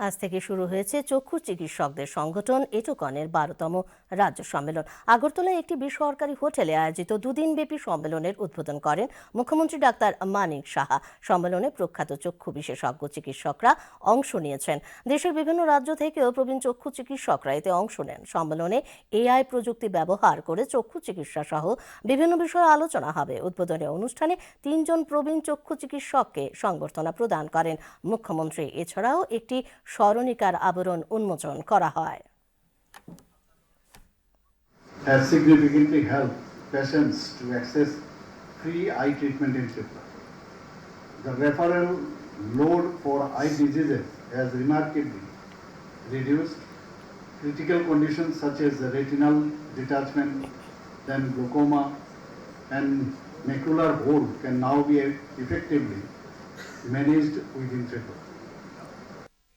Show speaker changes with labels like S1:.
S1: আজ থেকে শুরু হয়েছে চক্ষু চিকিৎসকদের সংগঠন এটোকনের 12তম রাজ্য সম্মেলন। আগরতলায় একটি বেসরকারি হোটেলে আয়োজিত দুদিনব্যাপী সম্মেলনের উদ্বোধন করেন মুখ্যমন্ত্রী ডাক্তার মানিক সাহা। সম্মেলনে প্রখ্যাত চক্ষু বিশেষজ্ঞ চিকিৎসকরা অংশ নিয়েছেন। দেশের বিভিন্ন রাজ্য থেকেও প্রবীণ চক্ষু চিকিৎসকরা এতে অংশ নেন। সম্মেলনে এআই প্রযুক্তি ব্যবহার করে চক্ষু চিকিৎসা সহ বিভিন্ন বিষয়ে আলোচনা হবে। উদ্বোধনী অনুষ্ঠানে 3 জন প্রবীণ চক্ষু চিকিৎসককে সংবর্ধনা প্রদান করেন মুখ্যমন্ত্রী। এছাড়াও একটি স্মরণিকার আবরণ উন্মোচন করা হয়।
S2: Has significantly helped patients to access free eye treatment in Tripura. The referral load for eye diseases has remarkably reduced. Critical conditions such as retinal detachment, then glaucoma and macular hole can now be effectively managed within Tripura.